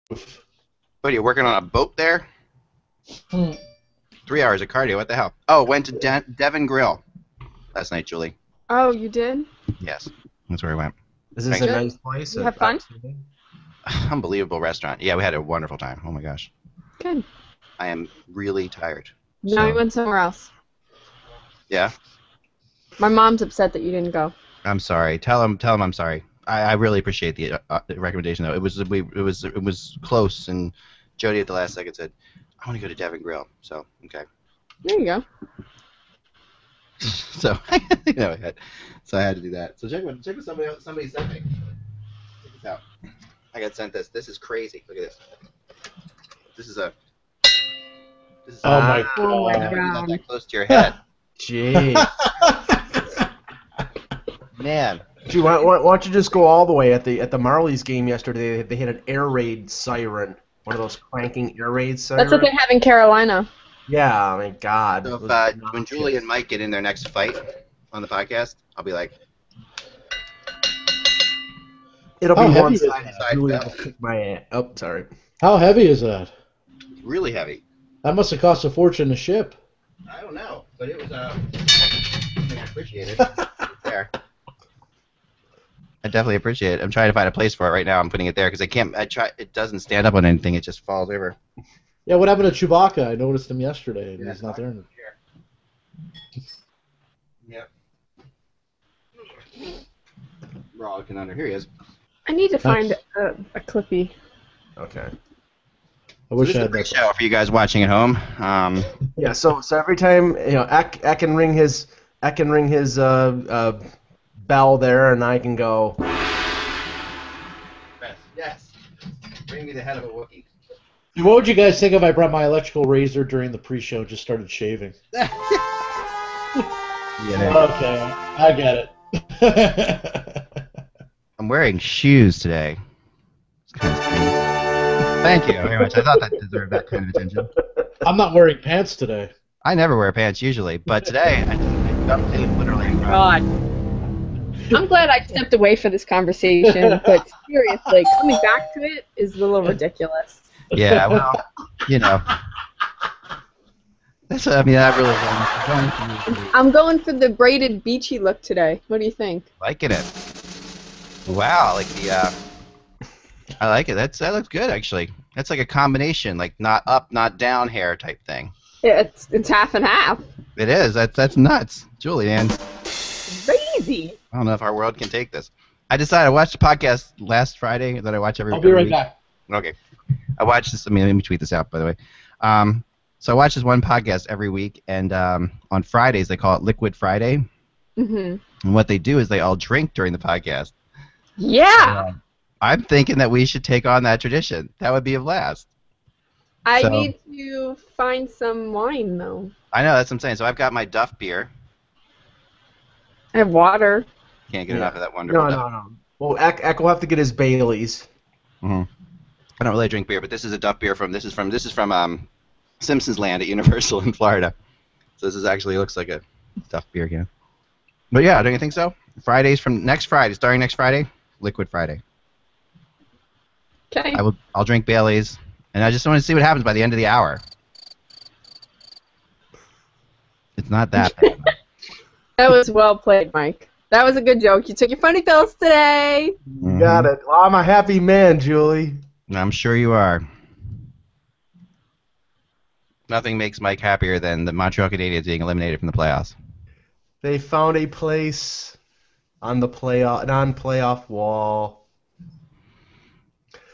What are you working on a boat there? 3 hours of cardio. What the hell? Oh, went to Devon Grill last night, Julie. Oh, you did? Yes, that's where I went. Is this Thanks. a nice place? You have fun? Unbelievable restaurant. Yeah, we had a wonderful time. Oh my gosh. Good. I am really tired. Now you went somewhere else. Yeah. My mom's upset that you didn't go. I'm sorry. Tell him I'm sorry. I really appreciate the recommendation though. It was close, and Jody at the last second said, "I want to go to Devon Grill." So okay. There you go. So so I had to do that. So check what somebody sent me. Check this out. I got sent this. This is crazy. Look at this. This is Oh my Oh my god. not that close to your head. Jeez. Man. Gee, why don't you just go all the way? At the Marlies game yesterday, they had an air raid siren. One of those cranking air raid sirens. That's what they have in Carolina. Yeah, I mean, God. So it was when Julie and Mike get in their next fight on the podcast, I'll be like, It'll How be heavy one is side. that? Julie will kick my ass. Oh, sorry. How heavy is that? really heavy. That must have cost a fortune to ship. I don't know, but it was I appreciate it. There. I definitely appreciate it. I'm trying to find a place for it right now. I'm putting it there because I can't. It doesn't stand up on anything. It just falls over. Yeah, what happened to Chewbacca? I noticed him yesterday, and he's not there anymore. Yep. We're all looking under. Here he is. I need to find a Clippy. Okay. I wish This I is a had great that. show for you guys watching at home. Yeah. So every time Eck can ring his bell there, and I can go. Yes. Bring me the head of a Wookiee. What would you guys think if I brought my electrical razor during the pre-show and just started shaving? Yeah. Okay, I get it. I'm wearing shoes today. It's kind of strange. Thank you very much. I thought that deserved that kind of attention. I'm not wearing pants today. I never wear pants usually, but today I duct tape literally. God. I'm glad I stepped away for this conversation, but seriously, coming back to it is a little ridiculous. Yeah, well, That's I really I'm going for the braided beachy look today. What do you think? liking it. Wow, like I like it. That looks good actually. That's like a combination, like not up, not down hair type thing. Yeah, it's half and half. It is. That's nuts, Julie, man. Crazy. I don't know if our world can take this. I decided I watched the podcast last Friday that I watch every. I'll be right week. back. Okay. I watched this. Let me tweet this out, by the way. So I watch this one podcast every week, and on Fridays they call it Liquid Friday. Mhm. And what they do is they all drink during the podcast. Yeah. I'm thinking that we should take on that tradition. That would be a blast. I So- need to find some wine though. I know, that's what I'm saying. So I've got my Duff beer. I have water. Can't get enough of that wonderful Duff. No. Well, Eck will have to get his Baileys. I don't really drink beer, but this is a Duff beer from Simpsons Land at Universal in Florida. So this is actually looks like a Duff beer again. But yeah, don't you think so? Fridays from next Friday, starting next Friday, Liquid Friday. Okay. I'll drink Bailey's, and I just want to see what happens by the end of the hour. It's not that bad. That was well played, Mike. That was a good joke. You took your funny pills today. You got it. Well, I'm a happy man, Julie. I'm sure you are. Nothing makes Mike happier than the Montreal Canadiens being eliminated from the playoffs. They found a place on the non-playoff wall.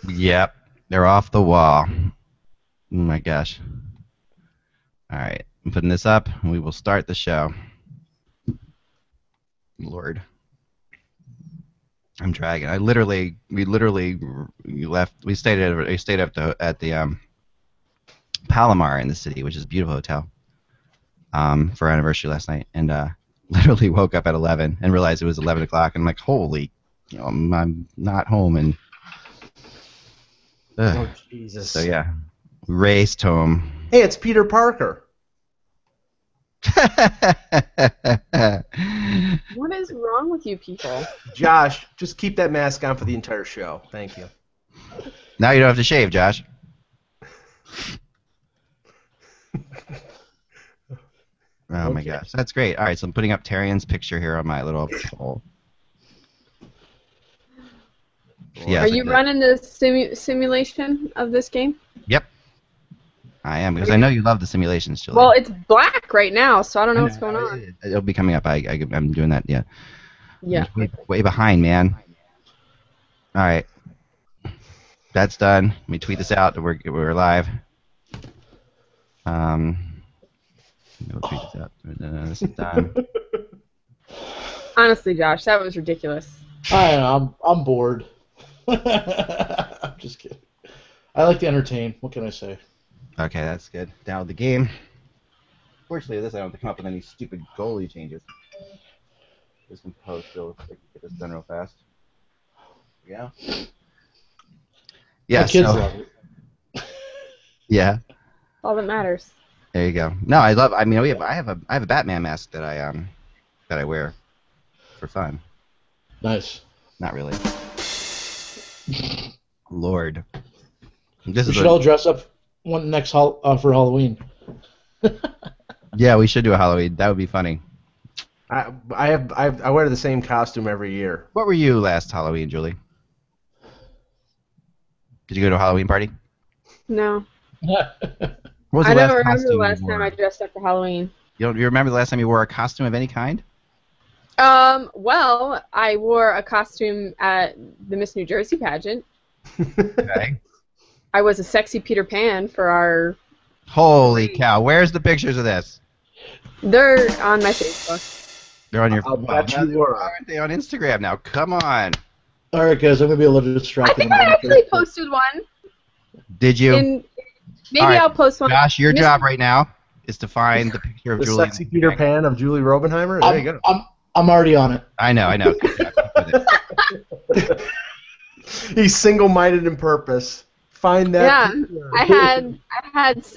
Yep, they're off the wall. Oh my gosh. All right, I'm putting this up, and we will start the show. Lord, I'm dragging. We left. We stayed at the Palomar in the city, which is a beautiful hotel, for our anniversary last night, and literally woke up at 11 and realized it was 11 o'clock, and I'm like, holy, I'm not home, and Oh, Jesus. so yeah, raced home. Hey, it's Peter Parker. What is wrong with you people? Josh, just keep that mask on for the entire show. Thank you. Now you don't have to shave, Josh. Oh my gosh, that's great. All right, so I'm putting up Therrien's picture here on my little poll. Yeah. Are you running the simulation of this game? Yep. I am, because I know you love the simulations, Julie. Well, it's black right now, so I don't know what's going on. It'll be coming up. I'm doing that. Yeah. Yeah. Way behind, man. All right. That's done. Let me tweet this out. We're live. We'll tweet this out. This is done. Honestly, Josh, that was ridiculous. I'm bored. I'm just kidding. I like to entertain. What can I say? Okay, that's good. Now the game. Fortunately, this I don't have to come up with any stupid goalie changes. This can post so I can get this done real fast. Yeah. Yeah. My kids love it. Yeah. All that matters. There you go. No, I love. I mean, I have a Batman mask that I wear for fun. Nice. Not really. Lord. We should all dress up for Halloween. Yeah, we should do a Halloween. That would be funny. I wear the same costume every year. What were you last Halloween, Julie? Did you go to a Halloween party? No. What was the I last don't remember costume the last you time wore? I dressed up for Halloween. You remember the last time you wore a costume of any kind? Well, I wore a costume at the Miss New Jersey pageant. Okay. I was a sexy Peter Pan for our... Holy cow. Where's the pictures of this? They're on my Facebook. They're on your... I'll bet you were. Why aren't they on Instagram now? Come on. All right, guys, I'm going to be a little I distracted. think I actually posted one. Did you? Maybe All right, I'll post one. Josh, your job right now is to find the picture of The Julie. sexy Peter Pan of Julie Robenheimer? There you go. I'm already on it. I know. Good job. Keep with it. He's single-minded in purpose. Find that. Yeah,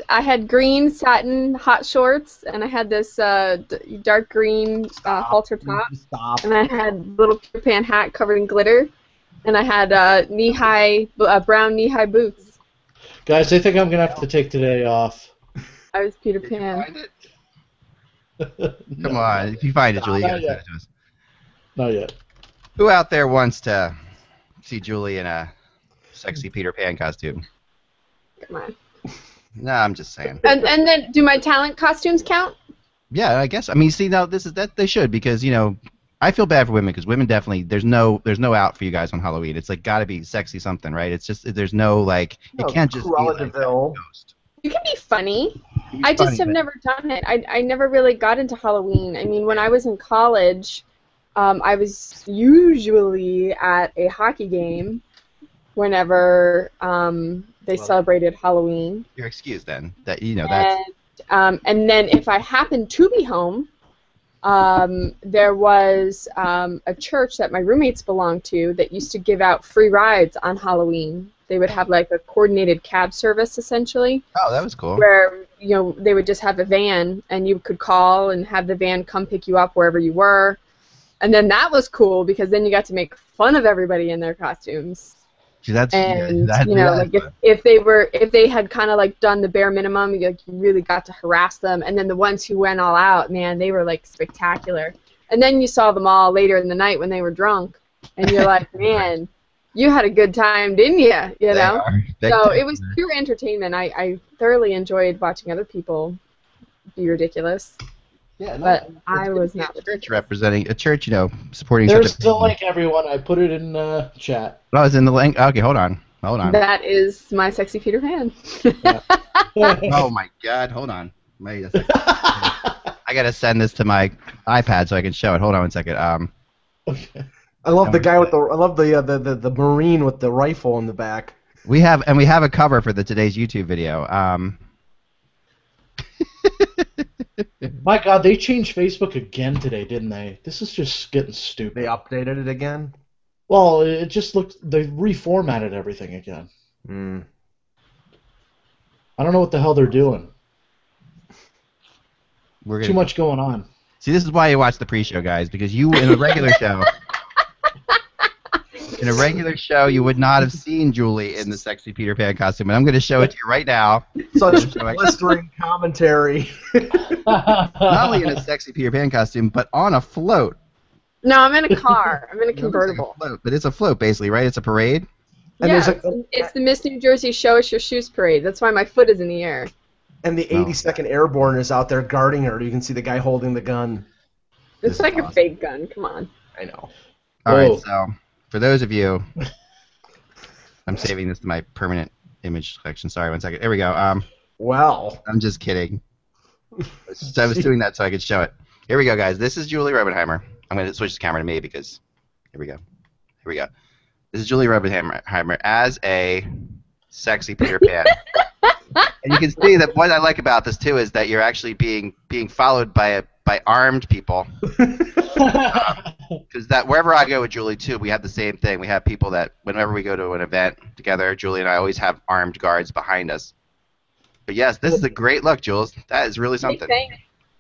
I had green satin hot shorts, and I had this dark green halter top, Stop. and I had little Peter Pan hat covered in glitter, and I had brown knee-high boots. Guys, I think I'm going to have to take today off. I was Peter Did you Pan. find it? Come on. If you find it, Julie, you gotta send it to us. Not yet. Who out there wants to see Julie in a sexy Peter Pan costume? Come on. No, I'm just saying. And then, do my talent costumes count? Yeah, I guess. I mean, see, now this is that they should, because I feel bad for women, because women definitely there's no out for you guys on Halloween. It's like got to be sexy something, right? It's just there's no like it can't just be Cruella like DeVille. ghost. You can be funny. I just have never done it. I never really got into Halloween. I mean, when I was in college, I was usually at a hockey game whenever they celebrated Halloween. You're excused then. That that's And then if I happened to be home, there was a church that my roommates belonged to that used to give out free rides on Halloween. They would have like a coordinated cab service, essentially. Oh, that was cool. Where they would just have a van, and you could call and have the van come pick you up wherever you were. And then that was cool because then you got to make fun of everybody in their costumes. See, that's like if they had kind of like done the bare minimum, you really got to harass them. And then the ones who went all out, man, they were like spectacular. And then you saw them all later in the night when they were drunk, and you're like, man, you had a good time, didn't you? So it was pure entertainment. I thoroughly enjoyed watching other people be ridiculous. Yeah, no, but I was not. Church representing a church, supporting. There's the link, everyone. I put it in chat. Oh, it's in the link. Okay, hold on. That is my sexy Peter Pan. Oh my God, hold on. Wait a second. I gotta send this to my iPad so I can show it. Hold on one second. Okay. I love the guy with the Marine with the rifle in the back. We have a cover for today's YouTube video. My God, they changed Facebook again today, didn't they? This is just getting stupid. They updated it again? Well, it just looked... They reformatted everything again. I don't know what the hell they're doing. Too much going on. See, this is why you watch the pre-show, guys, because you, in a regular show... In a regular show, you would not have seen Julie in the sexy Peter Pan costume, and I'm going to show it to you right now. Such blistering commentary. Not only in a sexy Peter Pan costume, but on a float. No, I'm in a car. I'm in a convertible. Like a float, but it's a float, basically, right? It's a parade. And Yeah, it's the Miss New Jersey Show Us Your Shoes parade. That's why my foot is in the air. And the 82nd Airborne is out there guarding her. You can see the guy holding the gun. It's like a fake gun. Come on. I know. All right, so for those of you, I'm saving this to my permanent image collection. Sorry, 1 second. There we go. Well. I'm just kidding. I was doing that so I could show it. Here we go, guys. This is Julie Robenheimer. I'm going to switch the camera to me because here we go. Here we go. This is Julie Robenheimer as a sexy Peter Pan. And you can see that what I like about this too is that you're actually being followed by armed people. Because that wherever I go with Julie too, we have the same thing. We have people that whenever we go to an event together, Julie and I always have armed guards behind us. But yes, this is a great look, Jules. That is really something.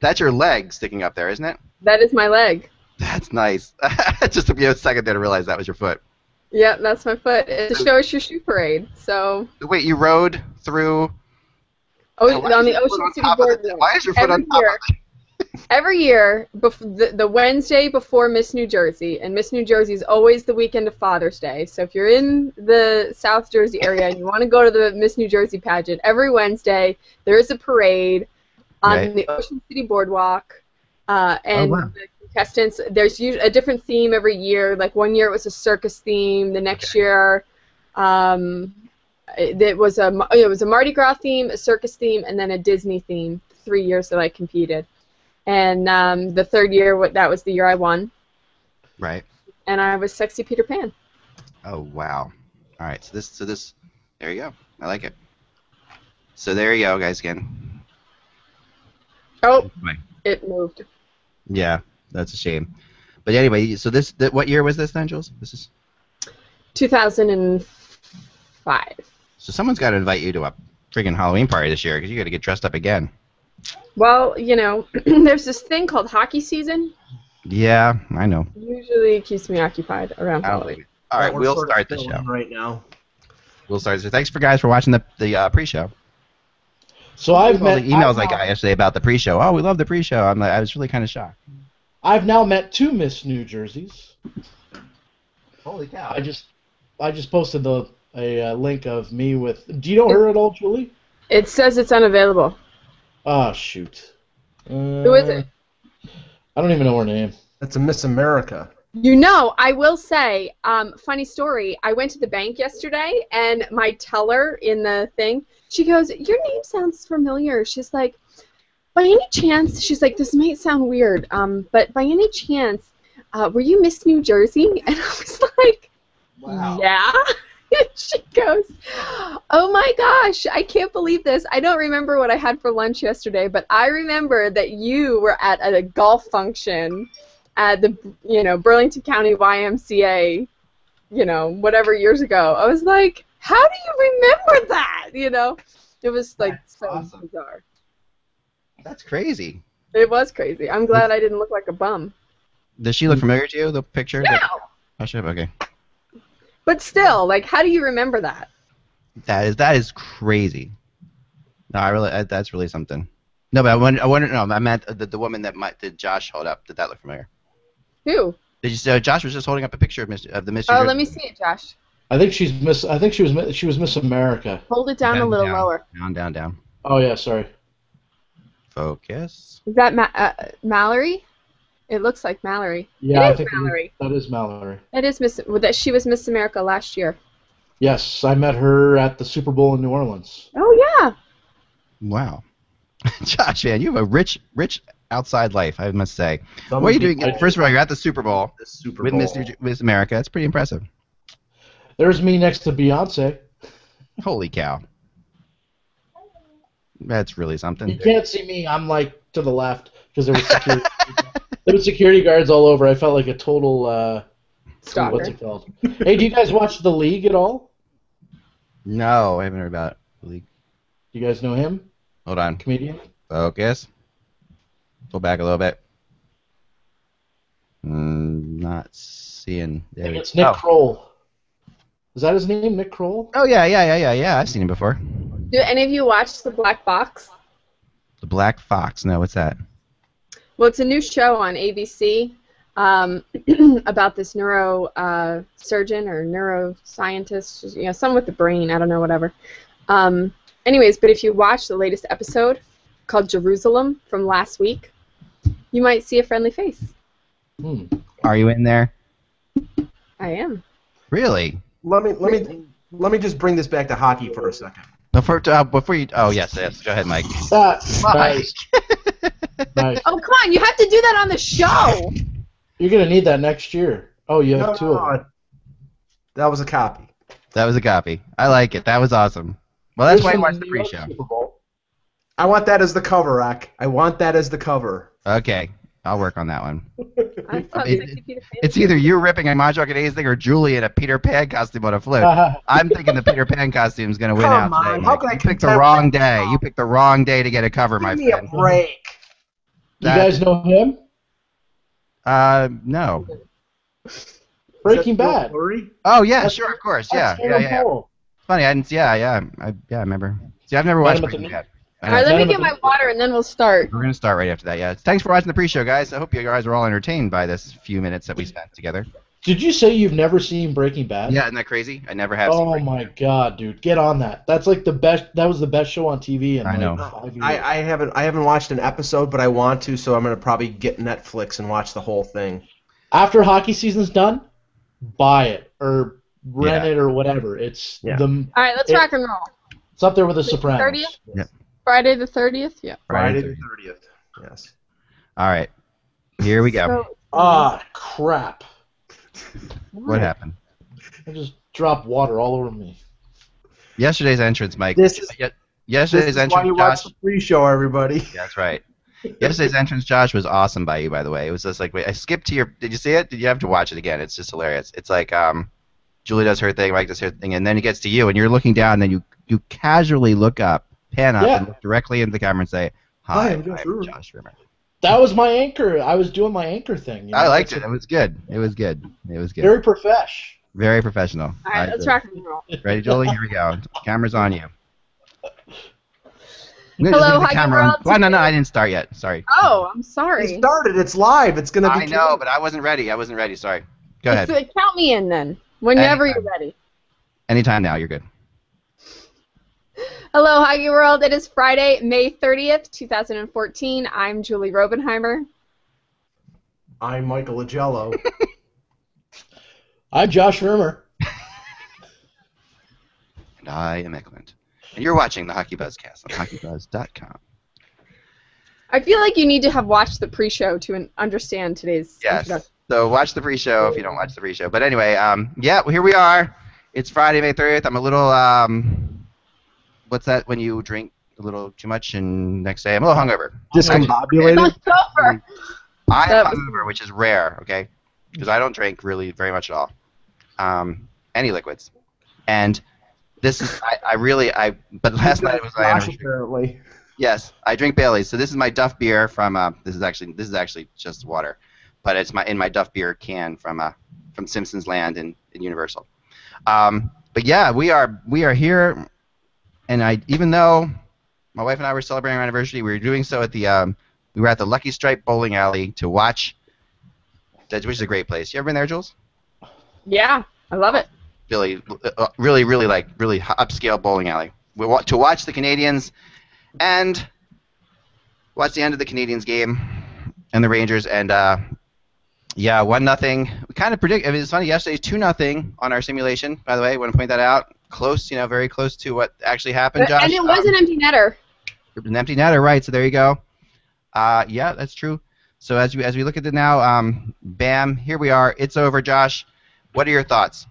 That's your leg sticking up there, isn't it? That is my leg. That's nice. It just took me a second there to realize that was your foot. Yeah, that's my foot. It's a Show Us Your Shoe parade. So. Wait, you rode through? On the Ocean City Boardwalk. Why is your foot on top of it? Every year, the Wednesday before Miss New Jersey, and Miss New Jersey is always the weekend of Father's Day. So if you're in the South Jersey area and you want to go to the Miss New Jersey pageant, every Wednesday there is a parade on the Ocean City Boardwalk, and the contestants. There's usually a different theme every year. Like one year it was a circus theme. The next year, it was a Mardi Gras theme, a circus theme, and then a Disney theme. 3 years that I competed. And the third year, that was the year I won. Right. And I was sexy Peter Pan. Oh wow! All right, so this, there you go. I like it. So there you go, guys. Again. Oh, it moved. Yeah, that's a shame. But anyway, so what year was this then, Jules? This is 2005. So someone's got to invite you to a friggin' Halloween party this year because you got to get dressed up again. Well, you know, there's this thing called hockey season. Yeah, I know. Usually it keeps me occupied around Halloween. All right, we'll start the show right now. We'll start. So thanks for guys for watching the pre-show. So I've met the emails I got yesterday about the pre-show. Oh, we love the pre-show. I was really kind of shocked. I've now met 2 Miss New Jerseys. Holy cow! I just posted a link of me with. Do you know her at all, Julie? It says it's unavailable. Oh shoot. Who is it? I don't even know her name. That's a Miss America. You know, I will say, funny story, I went to the bank yesterday, and my teller in the thing, she goes, your name sounds familiar. She's like, by any chance, she's like, this might sound weird, but by any chance, were you Miss New Jersey? And I was like, wow. Yeah. And she goes, oh my gosh, I can't believe this. I don't remember what I had for lunch yesterday, but I remember that you were at a golf function at the, Burlington County YMCA, whatever years ago. I was like, how do you remember that? It was like awesome. Bizarre. That's crazy. It was crazy. I'm glad I didn't look like a bum. Does she look familiar to you, the picture? No. Oh, shit, okay. But still, like, how do you remember that? That is crazy. No, that's really something. No, but I meant the woman that Josh held up. Did that look familiar? Who? Did you say Josh was just holding up a picture of the Miss? Oh, let me see it, Josh. I think she was Miss America. Hold it down a little lower. Down. Oh yeah, sorry. Focus. Is that Mallory? It looks like Mallory. Yeah, I think Mallory. That is Mallory. It is she was Miss America last year. Yes, I met her at the Super Bowl in New Orleans. Oh yeah. Wow. Josh, man, you have a rich outside life, I must say. What are you doing? First of all, you're at the Super Bowl with Miss America. That's pretty impressive. There's me next to Beyonce. Holy cow. That's really something. You can't see me. I'm like to the left because there was security. There was security guards all over. I felt like a total stalker. What's it called? Hey, do you guys watch The League at all? No, I haven't heard about The League. Do you guys know him? Hold on. Comedian? Focus. Go back a little bit. Not seeing. It's Nick Kroll. Is that his name, Nick Kroll? Oh yeah. I've seen him before. Do any of you watch The Black Box? The Black Fox. No, what's that? Well, it's a new show on ABC about this neuro surgeon or neuroscientist, someone with the brain. I don't know, whatever. Anyways, but if you watch the latest episode called Jerusalem from last week, you might see a friendly face. Are you in there? I am. Really? Let me just bring this back to hockey for a second. Before you. Oh yes. Go ahead, Mike. Nice. Nice. Oh, come on. You have to do that on the show. You're going to need that next year. Oh, you have two of them. That was a copy. That was a copy. I like it. That was awesome. Well, that's why I watched the pre-show. I want that as the cover, Rock. I want that as the cover. Okay. I'll work on that one. I thought Sexy Peter Pan. It's either you ripping a Montreal Canadiens thing or Julie in a Peter Pan costume on a float. I'm thinking the Peter Pan costume is going to win out Come today. on, how Mike. can I You picked the contend wrong with day. that? You picked the wrong day to get a cover, my Give me a friend. break. You guys know him? No. Breaking Bad. Oh yeah, sure, of course, yeah. Paul. Funny, I didn't. I remember. See, I've never watched Met him Breaking Bad. All right, let me get my water and then we'll start. We're gonna start right after that. Yeah. Thanks for watching the pre-show, guys. I hope you guys were all entertained by this few minutes that we spent together. Did you say you've never seen Breaking Bad? Yeah, isn't that crazy? I never have. Oh my God, dude, get on that. That's like the best. That was the best show on TV in I know. 5 years. I haven't watched an episode, but I want to, so I'm gonna probably get Netflix and watch the whole thing. After hockey season's done, buy it or rent it or whatever. It's Yeah. All right, let's rock and roll. It's up there with The Sopranos. 30th? Yeah. Friday the 30th? Yeah. Friday the 30th. Yes. All right. Here we go. Ah, crap. What happened? I just dropped water all over me. Yesterday's entrance, Mike. This is Yesterday's why entrance, you Josh. watch the pre-show, everybody. Yeah, that's right. Yesterday's entrance, Josh, was awesome by you, by the way. It was just like, wait, I skipped to your. Did you see it? Did you have to watch it again? It's just hilarious. It's like Julie does her thing, Mike does her thing, and then it gets to you, and you're looking down, and then you casually look up, pan up, and look directly into the camera and say, "Hi, I'm Josh Rimmer." That was my anchor. I was doing my anchor thing. I liked it. It was good. It was good. Very profesh. Very professional. All right, let's rock and roll. Ready, Julie? Here we go. Camera's on you. Hello, Hockey World. Well, no, I didn't start yet. Sorry. Oh, I'm sorry. It started. It's live. It's gonna be. I know, but I wasn't ready. Sorry. Go ahead. Count me in then. Whenever you're ready. Anytime now. You're good. Hello, Hockey World. It is Friday, May 30th, 2014. I'm Julie Robenheimer. I'm Michael Agello. I'm Josh Rimmer. And I am Eklund. And you're watching the HockeybuzzCast on HockeyBuzz.com. I feel like you need to have watched the pre-show to understand today's introduction. So watch the pre-show if you don't watch the pre-show. But anyway, yeah, well, here we are. It's Friday, May 30th. I'm a little, what's that when you drink a little too much and next day I'm a little hungover. Discombobulated. I'm hungover, which is rare, okay? Because I don't drink really very much at all. Any liquids. And this is, but last night it was my anniversary. Apparently. Yes, I drink Bailey's. So this is my Duff beer from, this is actually just water. But it's in my Duff beer can from Simpsons Land in Universal. But yeah, we are here, and even though my wife and I were celebrating our anniversary, we were doing so at we were at the Lucky Stripe Bowling Alley to watch, which is a great place. You ever been there, Jules? Yeah, I love it. Really upscale bowling alley. To watch the Canadiens and watch the end of the Canadiens game and the Rangers, and yeah, 1-0. We kind of predict. I mean, it's funny. Yesterday's 2-0 on our simulation. By the way, I want to point that out. Close, very close to what actually happened, Josh. And it was an empty netter. It was an empty netter, right? So there you go. Yeah, that's true. So as we look at it now, bam, here we are. It's over, Josh. What are your thoughts?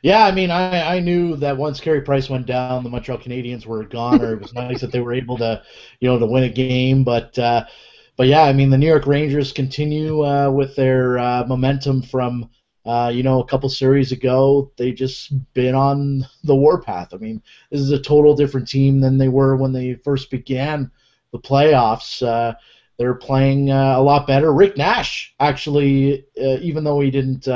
Yeah, I mean, I knew that once Carey Price went down, the Montreal Canadiens were gone. Or it was nice that they were able to, to win a game, but yeah, I mean, the New York Rangers continue with their momentum from, a couple series ago. They just been on the warpath. I mean, this is a total different team than they were when they first began the playoffs. They're playing a lot better. Rick Nash, actually, even though he didn't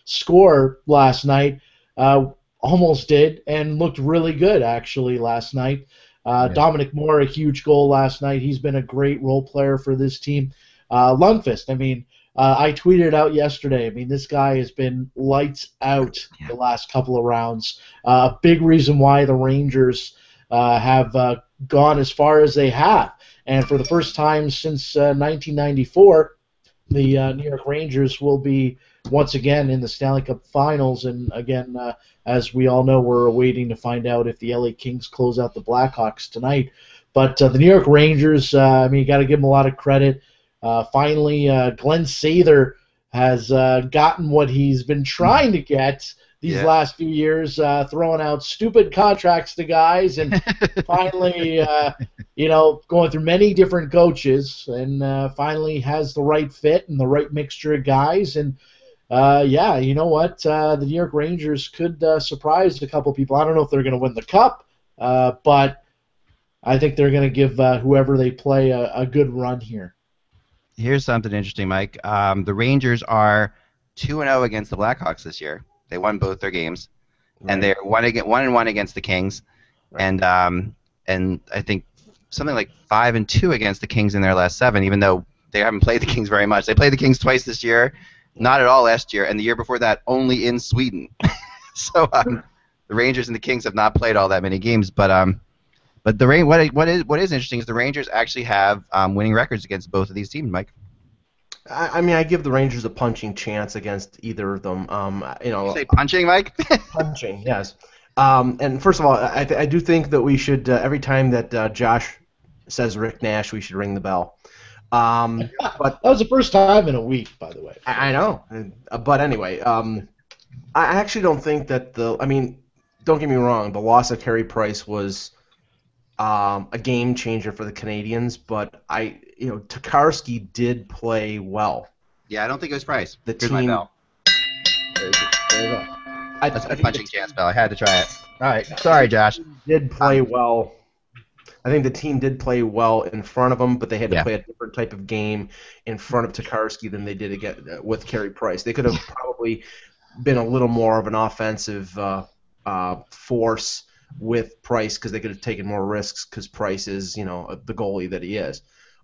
score last night, almost did and looked really good actually last night. Dominic Moore, a huge goal last night. He's been a great role player for this team. Lundqvist, I mean, I tweeted out yesterday. I mean, this guy has been lights out the last couple of rounds. A big reason why the Rangers have gone as far as they have. And for the first time since 1994, the New York Rangers will be once again in the Stanley Cup Finals. And again, as we all know, we're waiting to find out if the LA Kings close out the Blackhawks tonight. But the New York Rangers, I mean, you got to give them a lot of credit. Finally, Glenn Sather has gotten what he's been trying to get these last few years, throwing out stupid contracts to guys, and finally, going through many different coaches, and finally has the right fit and the right mixture of guys. And you know what? The New York Rangers could surprise a couple people. I don't know if they're going to win the Cup, but I think they're going to give whoever they play a good run here. Here's something interesting, Mike. The Rangers are 2-0 against the Blackhawks this year. They won both their games, and they're 1-1 against the Kings, and I think something like 5-2 against the Kings in their last 7. Even though they haven't played the Kings very much, they played the Kings twice this year, not at all last year, and the year before that only in Sweden. So the Rangers and the Kings have not played all that many games, but what is interesting is the Rangers actually have winning records against both of these teams, Mike. I mean, I give the Rangers a punching chance against either of them. You say punching, Mike? Punching, yes. And first of all, I do think that we should every time that Josh says Rick Nash, we should ring the bell. But that was the first time in a week, by the way. I know, but anyway, I actually don't think that don't get me wrong, the loss of Carey Price was a game changer for the Canadiens, but Tokarski did play well. Yeah, I don't think it was Price. The Here's team. my bell. There you go. That's a punching chance bell. I had to try it. All right, sorry, Josh. Did play well. I think the team did play well in front of them, but they had to play a different type of game in front of Tokarski than they did with Carey Price. They could have probably been a little more of an offensive force with Price because they could have taken more risks because Price is, the goalie that he is.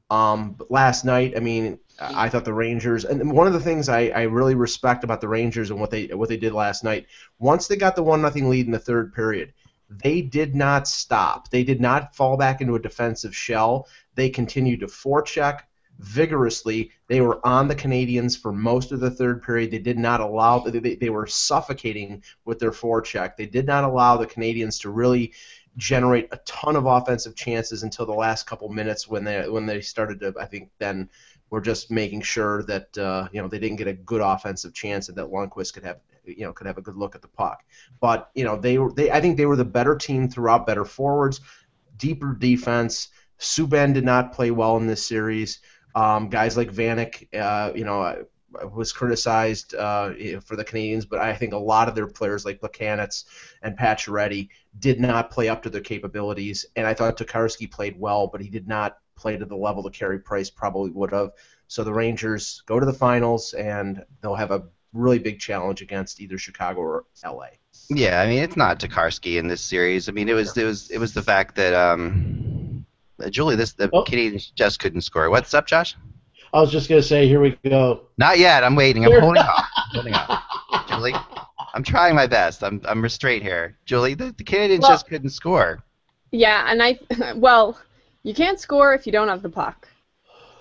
But last night, I mean, I thought the Rangers, and one of the things I really respect about the Rangers and what they did last night, once they got the 1-0 lead in the third period, they did not stop. They did not fall back into a defensive shell. They continued to forecheck vigorously. They were on the Canadiens for most of the third period. They did not allow. They were suffocating with their forecheck. They did not allow the Canadiens to really generate a ton of offensive chances until the last couple minutes when they started to. I think then we're just making sure that they didn't get a good offensive chance and that Lundqvist could have a good look at the puck. But I think they were the better team throughout, better forwards, deeper defense. Subban did not play well in this series. Guys like Vanek, was criticized for the Canadiens, but I think a lot of their players like Plekanec and Pacioretty did not play up to their capabilities. And I thought Tokarski played well, but he did not play to the level that Carey Price probably would have. So the Rangers go to the finals, and they'll have a really big challenge against either Chicago or LA. Yeah, I mean, it's not Tokarski in this series. I mean, it was the fact that Julie, the Canadiens just couldn't score. What's up, Josh? I was just gonna say, here we go. Not yet. I'm waiting. I'm holding off. Julie, I'm trying my best. I'm restrained here. Julie, the Canadiens just couldn't score. Yeah, and you can't score if you don't have the puck.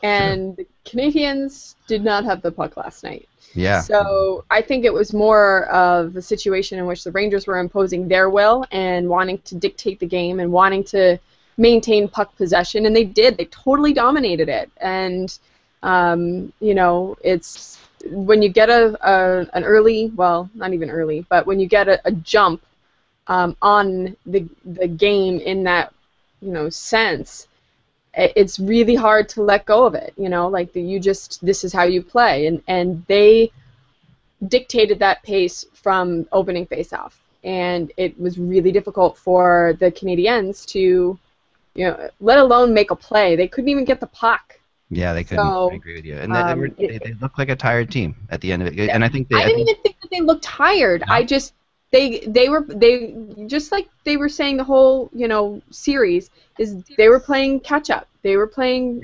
And the Canadiens did not have the puck last night. Yeah. So I think it was more of a situation in which the Rangers were imposing their will and wanting to dictate the game and wanting to maintain puck possession, and they did. They totally dominated it. And it's when you get an early, well, not even early, but when you get a jump on the game in that sense, it's really hard to let go of it. This is how you play, and they dictated that pace from opening faceoff, and it was really difficult for the Canadiens to, let alone make a play. They couldn't even get the puck. Yeah, they couldn't. I agree with you. And they looked like a tired team at the end of it. Yeah, and I think I didn't even think that they looked tired. No? they were just like they were saying the whole series is they were playing catch up. They were playing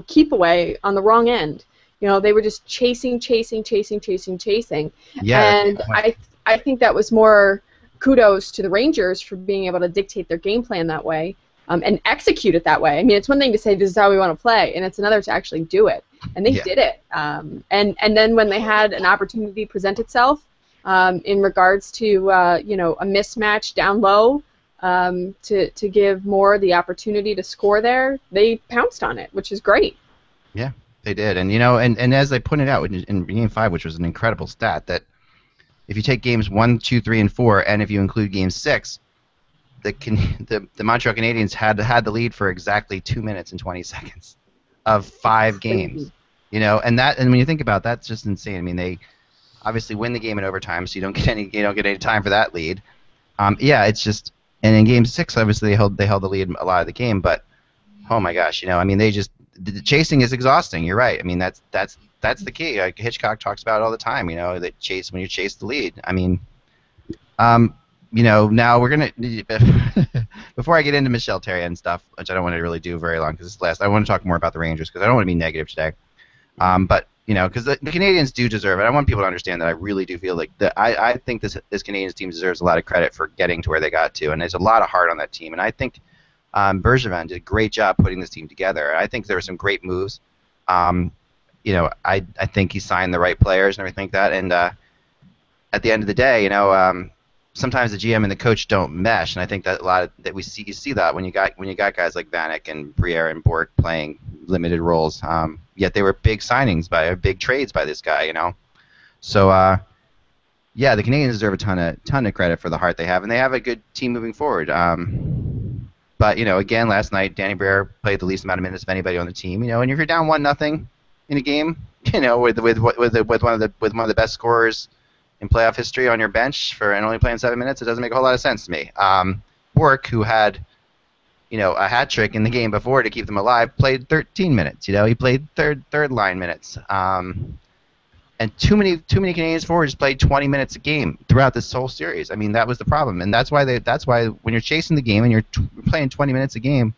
keep away on the wrong end. They were just chasing. Yeah, And I think that was more kudos to the Rangers for being able to dictate their game plan that way and execute it that way. I mean, it's one thing to say this is how we want to play, and it's another to actually do it. And they did it. And then when they had an opportunity present itself in regards to a mismatch down low to give more the opportunity to score there, they pounced on it, which is great. Yeah, they did. And and as they pointed out in Game 5, which was an incredible stat, that if you take games 1, 2, 3, and 4, and if you include Game 6, the Montreal Canadiens had the lead for exactly 2 minutes and 20 seconds of 5 games. And when you think about that, that's just insane. I mean, they obviously win the game in overtime, so you don't get any time for that lead. It's just, and in Game 6, obviously they held the lead a lot of the game, but oh my gosh, I mean, the chasing is exhausting. You're right. I mean, that's the key. Like Hitchcock talks about it all the time. That when you chase the lead. I mean, now we're gonna before I get into Michael Therrien and stuff, which I don't want to really do very long because I want to talk more about the Rangers because I don't want to be negative today. But because the Canadiens do deserve it. I want people to understand that I really do feel like that. I think this Canadiens team deserves a lot of credit for getting to where they got to, and there's a lot of heart on that team. And I think Bergevin did a great job putting this team together. I think there were some great moves. I think he signed the right players and everything like that. And at the end of the day, sometimes the GM and the coach don't mesh, and I think that you see that when you got guys like Vanek and Briere and Bork playing limited roles. Yet they were big signings big trades by this guy, So the Canadiens deserve a ton of credit for the heart they have, and they have a good team moving forward. But again, last night Danny Briere played the least amount of minutes of anybody on the team. And if you're down 1-0 in a game, with one of the best scorers in playoff history on your bench and only playing 7 minutes, it doesn't make a whole lot of sense to me. Bork, who had a hat trick in the game before to keep them alive, played 13 minutes. He played third line minutes. And too many Canadiens forwards played 20 minutes a game throughout this whole series. I mean, that was the problem, and that's why when you're chasing the game and you're playing 20 minutes a game,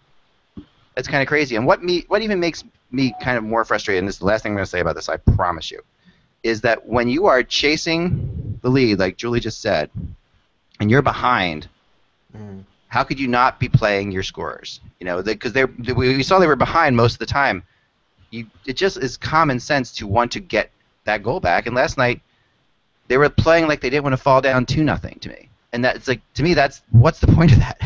it's kind of crazy. And what even makes me kind of more frustrated, and this is the last thing I'm going to say about this, I promise you, is that when you are chasing the lead, like Julie just said, and you're behind, how could you not be playing your scorers? Because we saw they were behind most of the time. It just is common sense to want to get that goal back. And last night, they were playing like they didn't want to fall down 2-0 to me. And that's like, to me, what's the point of that?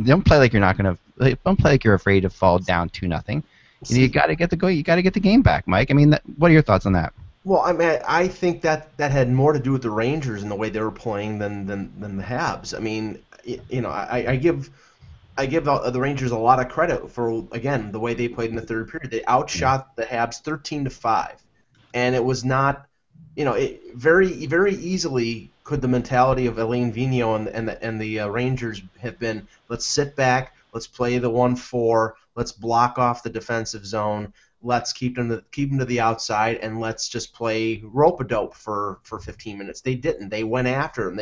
Don't play like you're not going to. Don't play like you're afraid to fall down 2-0. You got to get the goal. You got to get the game back, Mike. I mean, what are your thoughts on that? Well, I mean, I think that had more to do with the Rangers and the way they were playing than the Habs. I mean, I give the Rangers a lot of credit for, again, the way they played in the third period. They outshot the Habs 13-5, and it was not, very very easily could the mentality of Alain Vigneault and the Rangers have been, let's sit back, let's play the 1-4, let's block off the defensive zone, let's keep them to the outside, and let's just play rope-a-dope for 15 minutes. They didn't. They went after them.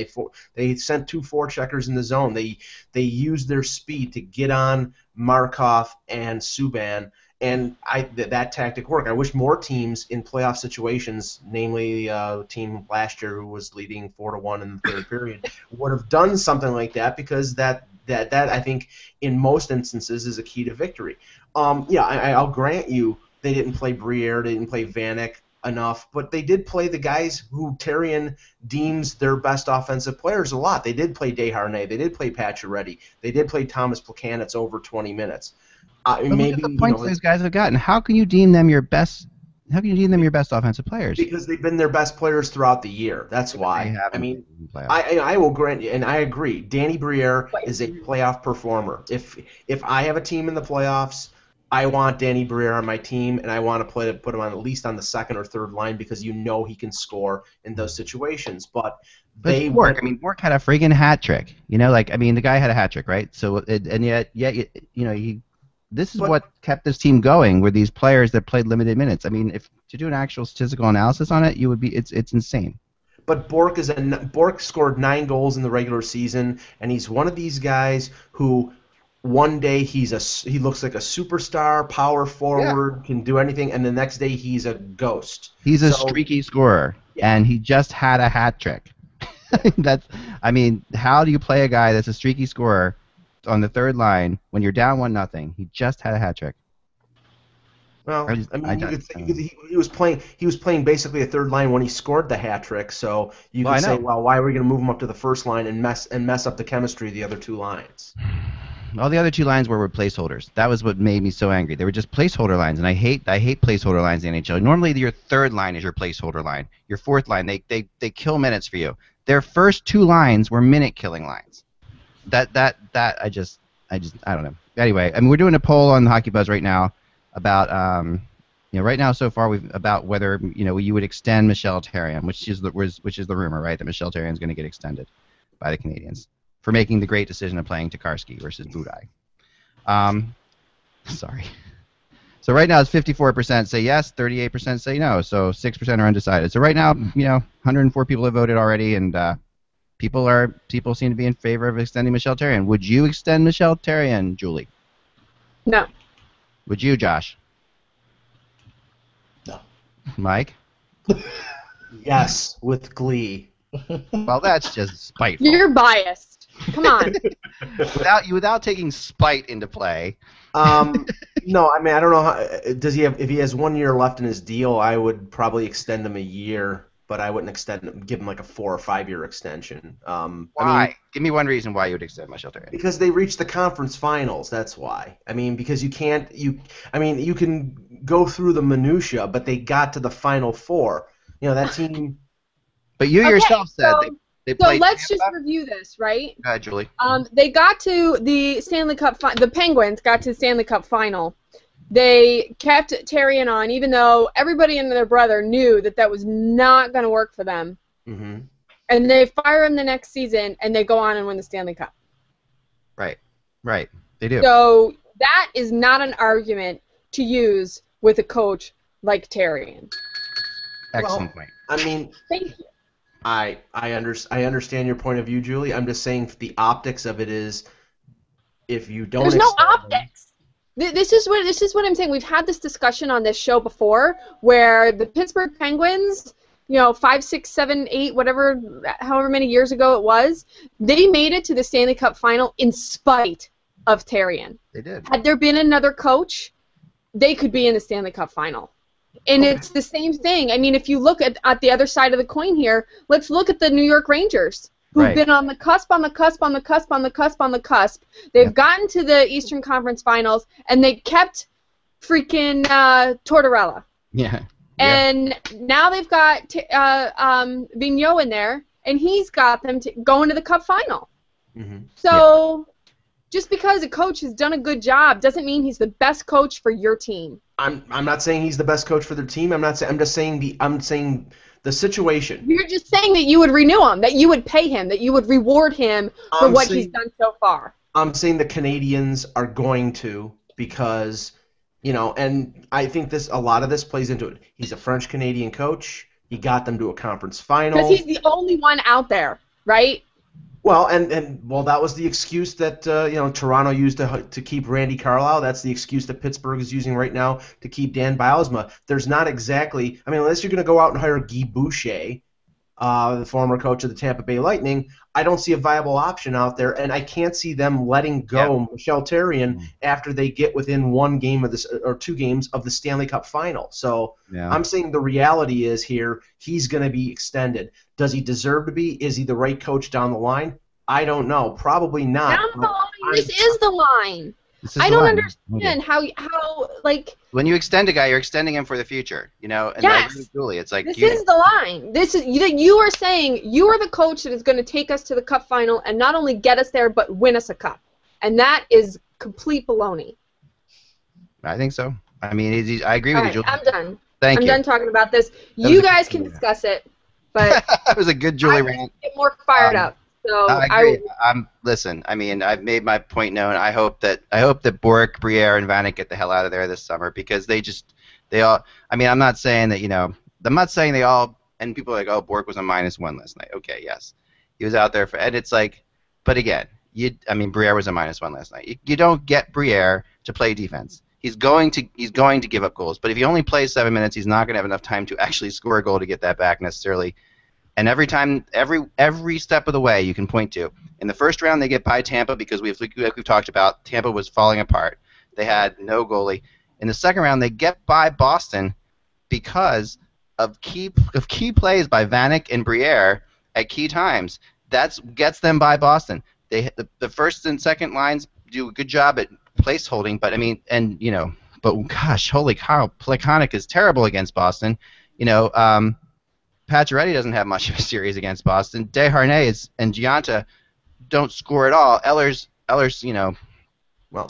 They sent 2 forecheckers in the zone. They used their speed to get on Markov and Subban, and that tactic worked. I wish more teams in playoff situations, namely the team last year who was leading 4-1 in the third period, would have done something like that, because that I think in most instances is a key to victory. I'll grant you they didn't play Briere, they didn't play Vanek enough, but they did play the guys who Therrien deems their best offensive players a lot. They did play Desharnais, they did play Pacioretty, they did play Thomas Plekanec over 20 minutes. Maybe look at the points those guys have gotten. How can you deem them your best? How can you deem them your best offensive players? Because they've been their best players throughout the year. That's why. I mean, I will grant you, and I agree. Danny Briere is a playoff performer. If I have a team in the playoffs, I want Danny Briere on my team, and I want to put him on at least on the second or third line, because he can score in those situations. But Bork, Bork had a friggin' hat trick. The guy had a hat trick, right? So this is what kept this team going, were these players that played limited minutes. I mean, if to do an actual statistical analysis on it, it's insane. but Bork scored 9 goals in the regular season, and he's one of these guys who one day he looks like a superstar, power forward, can do anything, and the next day he's a ghost. He's a streaky scorer, and he just had a hat trick. How do you play a guy that's a streaky scorer on the third line when you're down 1-0? He just had a hat trick. Well, he was playing basically a third line when he scored the hat trick. So you could say, well, why are we going to move him up to the first line and mess up the chemistry of the other 2 lines? All the other 2 lines were placeholders. That was what made me so angry. They were just placeholder lines, and I hate placeholder lines in the NHL. Normally, your third line is your placeholder line. Your fourth line, they kill minutes for you. Their first 2 lines were minute-killing lines. I don't know. Anyway, we're doing a poll on the Hockey Buzz right now about right now so far about whether you would extend Michael Therrien, which is the rumor, right, that Michael Therrien is going to get extended by the Canadiens for making the great decision of playing Tokarski versus Budaj. Sorry. So right now it's 54% say yes, 38% say no, so 6% are undecided. So right now, 104 people have voted already, and people seem to be in favor of extending Michael Therrien. Would you extend Michael Therrien, Julie? No. Would you, Josh? No. Mike? Yes, with glee. Well, that's just spiteful. You're biased. Come on. without taking spite into play. No, I don't know how. If he has 1 year left in his deal, I would probably extend him a year, but I wouldn't give him like a 4 or 5 year extension. Why? Give me one reason why you would extend Michael Therrien. Because they reached the conference finals. That's why. Because you can't. You can go through the minutia, but they got to the Final Four. That team. But you yourself said they played. So let's just review this, right? Go ahead, Julie. They got to the Stanley Cup. The Penguins got to the Stanley Cup final. They kept Therrien on, even though everybody and their brother knew that was not going to work for them. Mm-hmm. And they fire him the next season, and they go on and win the Stanley Cup. Right. They do. So that is not an argument to use with a coach like Therrien. Excellent point. Thank you. I understand your point of view, Julie. I'm just saying the optics of it is, if you don't. There's no optics. This is what I'm saying. We've had this discussion on this show before, where the Pittsburgh Penguins, 5, 6, 7, 8, however many years ago it was, they made it to the Stanley Cup final in spite of Therrien. They did. Had there been another coach, they could be in the Stanley Cup final. And it's the same thing. If you look at the other side of the coin here, let's look at the New York Rangers, who've been on the cusp, on the cusp, on the cusp, on the cusp, on the cusp. They've gotten to the Eastern Conference Finals, and they kept freaking Tortorella. Yeah. And now they've got Vigneault in there, and he's got them going to the Cup final. Mm-hmm. So just because a coach has done a good job doesn't mean he's the best coach for your team. I'm not saying he's the best coach for their team. I'm just saying the situation. You're just saying that you would renew him, that you would pay him, that you would reward him for what he's done so far. I'm saying the Canadiens are going to, because, and I think a lot of this plays into it. He's a French-Canadian coach. He got them to a conference final. Because he's the only one out there, right? Well, and that was the excuse that Toronto used to keep Randy Carlyle. That's the excuse that Pittsburgh is using right now to keep Dan Bylsma. There's not exactly, unless you're going to go out and hire Guy Boucher, the former coach of the Tampa Bay Lightning, I don't see a viable option out there, and I can't see them letting go Michael Therrien after they get within 1 game of this or 2 games of the Stanley Cup final. So I'm saying the reality is here, he's going to be extended. Does he deserve to be? Is he the right coach down the line? I don't know. Probably not. Down the line. This is the line. I don't understand how when you extend a guy, you're extending him for the future, And yes. Julie, it's like this is the line. You are saying you are the coach that is going to take us to the Cup final and not only get us there but win us a cup, and that is complete baloney. I think so. I agree with you, Julie. I'm done. Thank you. I'm done talking about this. You guys can discuss it, but that was a good Julie rant. Get more fired up. So I agree. Listen. I've made my point known. I hope that Bork, Briere, and Vanek get the hell out of there this summer, because they all. I'm not saying that I'm not saying they all and people are like, oh, Bork was a -1 last night. Okay, yes, he was out there for, and it's like, but again, Briere was a -1 last night. You don't get Briere to play defense. He's going to give up goals, but if he only plays 7 minutes, he's not going to have enough time to actually score a goal to get that back necessarily. And every time, every step of the way, you can point to. In the first round, they get by Tampa because like we've talked about, Tampa was falling apart. They had no goalie. In the second round, they get by Boston because of key plays by Vanek and Briere at key times. That gets them by Boston. The first and second lines do a good job at place holding, but but gosh, holy cow, Plekanec is terrible against Boston. Pacioretty doesn't have much of a series against Boston. Desharnais and Giunta don't score at all. Ehlers,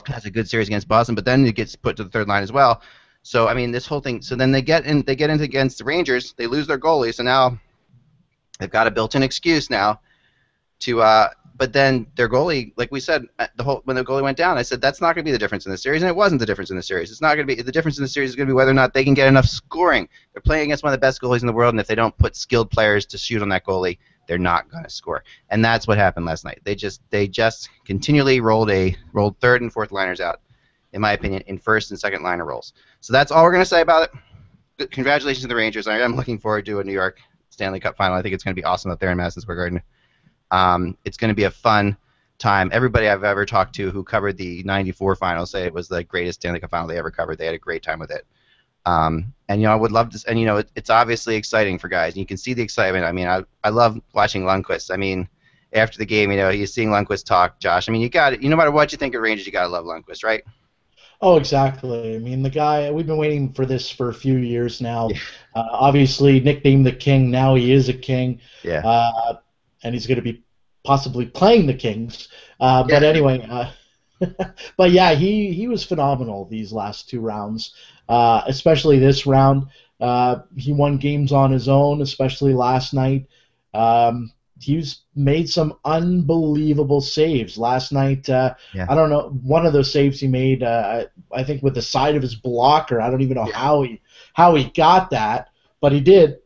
has a good series against Boston, but then it gets put to the third line as well. So this whole thing. So then they get into against the Rangers. They lose their goalie, so now they've got a built-in excuse now to. But then their goalie, like we said, when the goalie went down, I said that's not going to be the difference in the series, and it wasn't the difference in the series. It's not going to be the difference in the series is going to be whether or not they can get enough scoring. They're playing against one of the best goalies in the world, and if they don't put skilled players to shoot on that goalie, they're not going to score. And that's what happened last night. They just continually rolled third and fourth liners out, in my opinion, in first and second liner roles. So that's all we're going to say about it. Congratulations to the Rangers. I'm looking forward to a New York Stanley Cup final. I think it's going to be awesome up there in Madison Square Garden. It's going to be a fun time. Everybody I've ever talked to who covered the '94 final say it was the greatest Stanley Cup final they ever covered. They had a great time with it. I would love to. And it's obviously exciting for guys. And you can see the excitement. I love watching Lundqvist. After the game, you're seeing Lundqvist talk. Josh, you got it. No matter what you think of Rangers, you got to love Lundqvist, right? Oh, exactly. The guy, we've been waiting for this for a few years now. Yeah. Obviously, nicknamed the King, now he is a King. Yeah. And he's going to be possibly playing the Kings. But anyway, but yeah, he was phenomenal these last two rounds, especially this round. He won games on his own, especially last night. He's made some unbelievable saves last night. I don't know, one of those saves he made, I think with the side of his blocker. I don't even know how he got that, but he did,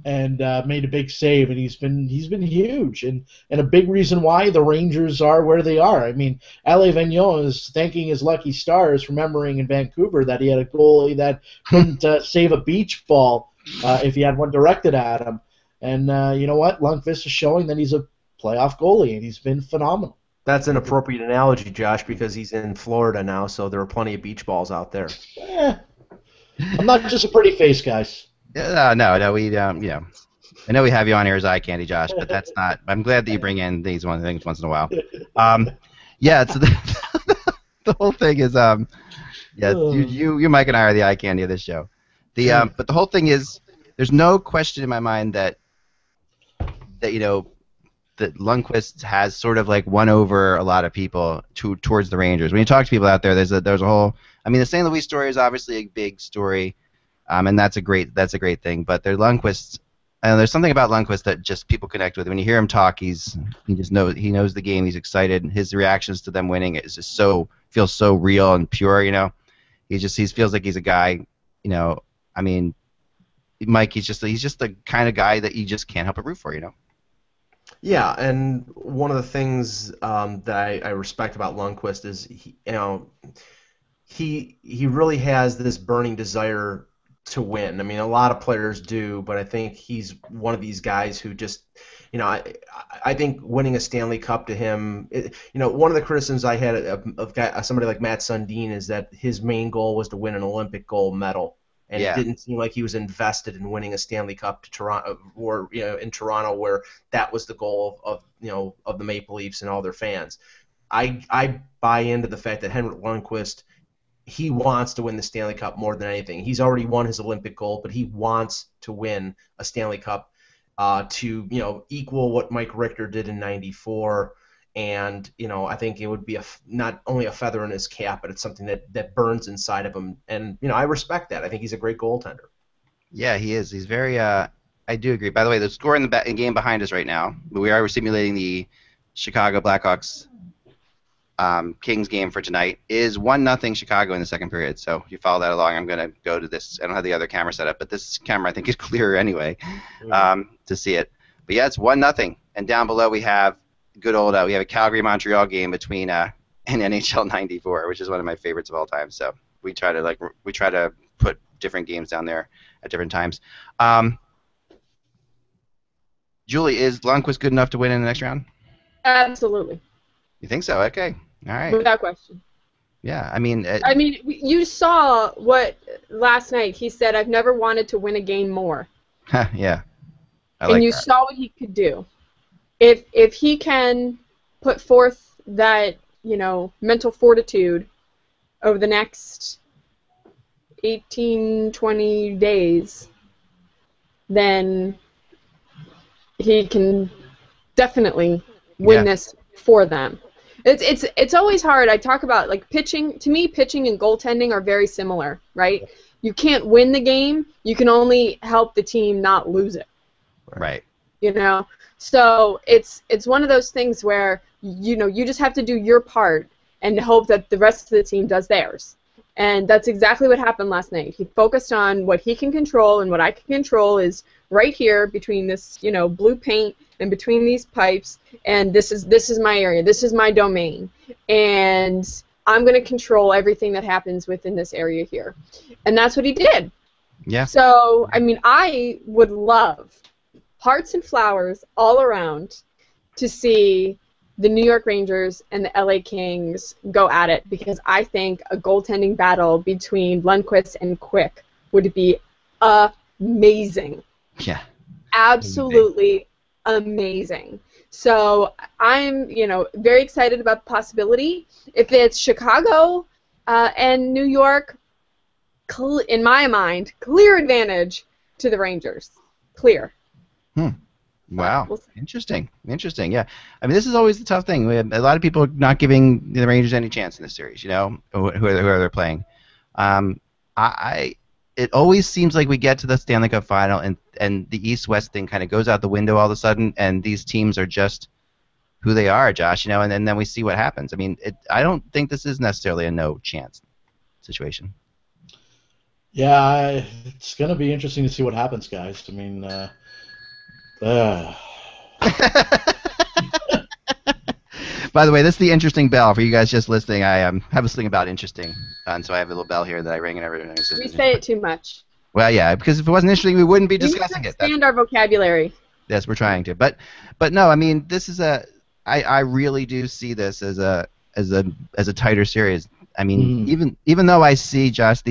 and made a big save. And he's been huge, and a big reason why the Rangers are where they are. Alain Vigneault is thanking his lucky stars, remembering in Vancouver that he had a goalie that couldn't save a beach ball if he had one directed at him. And you know what? Lundqvist is showing that he's a playoff goalie, and he's been phenomenal. That's an appropriate analogy, Josh, because he's in Florida now, so there are plenty of beach balls out there. I'm not just a pretty face, guys. No, we I know we have you on here as eye candy, Josh, but that's not. I'm glad that you bring in these things once in a while. So the whole thing is, you, Mike, and I are the eye candy of this show. But the whole thing is, there's no question in my mind that Lundqvist has sort of like won over a lot of people towards the Rangers. When you talk to people out there, there's a whole. The St. Louis story is obviously a big story. And that's a great thing. But there's something about Lundqvist that just people connect with. When you hear him talk, he knows the game. He's excited. His reactions to them winning is just feels so real and pure. He feels like he's a guy. Mike, he's just the kind of guy that you just can't help but root for. Yeah, and one of the things that I respect about Lundqvist is he really has this burning desire to win. A lot of players do, but I think he's one of these guys who just, I think winning a Stanley Cup to him, one of the criticisms I had of somebody like Matt Sundin is that his main goal was to win an Olympic gold medal, and it didn't seem like he was invested in winning a Stanley Cup to Toronto, or in Toronto, where that was the goal of the Maple Leafs and all their fans. I buy into the fact that Henrik Lundqvist, he wants to win the Stanley Cup more than anything. He's already won his Olympic gold, but he wants to win a Stanley Cup to equal what Mike Richter did in '94. And I think it would be not only a feather in his cap, but it's something that burns inside of him. And I respect that. I think he's a great goaltender. Yeah, he is. He's very. I do agree. By the way, the score in the game behind us right now, we're simulating the Chicago Blackhawks Kings game for tonight is 1-0 Chicago in the second period. So if you follow that along, I'm going to go to this. I don't have the other camera set up, but this camera I think is clearer anyway to see it. But yeah, it's 1-0. And down below we have good old we have a Calgary-Montreal game between an NHL 94, which is one of my favorites of all time. So we try to put different games down there at different times. Julie, is Lundqvist good enough to win in the next round? Absolutely. You think so? Okay. All right. Without question. Yeah, I mean, you saw what last night he said. I've never wanted to win a game more. Yeah. And you saw what he could do. If he can put forth that, mental fortitude over the next 18, 20 days, then he can definitely win this for them. It's always hard. I talk about pitching. To me, pitching and goaltending are very similar, right? You can't win the game. You can only help the team not lose it. Right. So it's one of those things where you just have to do your part and hope that the rest of the team does theirs. And that's exactly what happened last night. He focused on what he can control, and what I can control is right here between this, blue paint and between these pipes, and this is my area. This is my domain. And I'm going to control everything that happens within this area here. And that's what he did. Yeah. So, I would love hearts and flowers all around to see the New York Rangers and the LA Kings go at it, because I think a goaltending battle between Lundqvist and Quick would be amazing. Yeah. Absolutely amazing. So I'm, very excited about the possibility. If it's Chicago and New York, in my mind, clear advantage to the Rangers. Clear. Wow. Interesting. Yeah. This is always the tough thing. We have a lot of people not giving the Rangers any chance in this series, who they're playing. It always seems like we get to the Stanley Cup final and the East-West thing kind of goes out the window all of a sudden, and these teams are just who they are, Josh, and then we see what happens. I don't think this is necessarily a no-chance situation. Yeah, it's going to be interesting to see what happens, guys. By the way, this is the interesting bell for you guys just listening. I have this thing about interesting, and so I have a little bell here that I ring and everything. We say it too much. Well, yeah, because if it wasn't interesting, we wouldn't be discussing it. Expand our vocabulary. Yes, we're trying to, but no, this is I really do see this as a tighter series. Even though I see, Josh,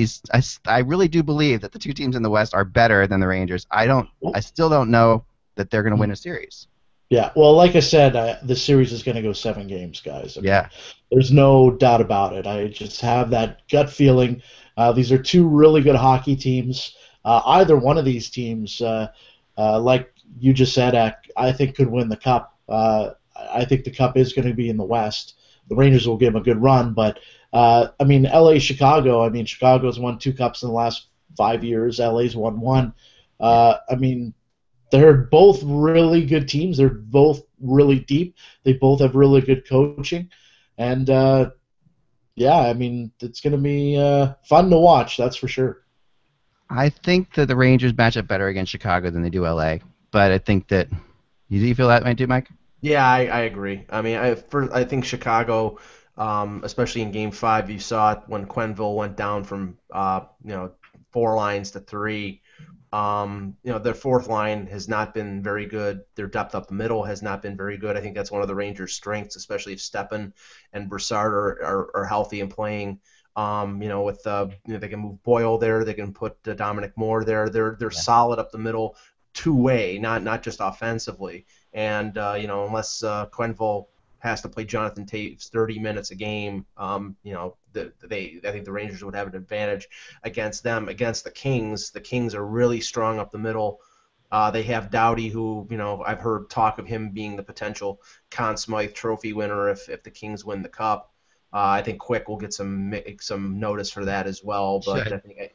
I really do believe that the two teams in the West are better than the Rangers. I still don't know that they're going to win a series. Yeah, well, like I said, the series is going to go 7 games, guys. Yeah. There's no doubt about it. I just have that gut feeling. These are two really good hockey teams. Either one of these teams, like you just said, I think could win the Cup. I think the Cup is going to be in the West. The Rangers will give them a good run, but LA, Chicago. Chicago's won 2 Cups in the last 5 years. LA's won 1. They're both really good teams. They're both really deep. They both have really good coaching. And, it's going to be fun to watch, that's for sure. I think that the Rangers match up better against Chicago than they do LA. But I think that – do you feel that way too, Mike? Yeah, I agree. I think Chicago, especially in Game 5, you saw it when Quenneville went down from 4 lines to 3. Their fourth line has not been very good. Their depth up the middle has not been very good. I think that's one of the Rangers' strengths, especially if Stepan and Brassard are healthy and playing. They can move Boyle there. They can put Dominic Moore there. They're solid up the middle, two-way, not just offensively. And unless Quenneville has to play Jonathan Taves 30 minutes a game, I think the Rangers would have an advantage against them. Against the Kings are really strong up the middle. They have Doughty, who I've heard talk of him being the potential Conn Smythe Trophy winner if the Kings win the Cup. I think Quick will get some notice for that as well. But sure. I think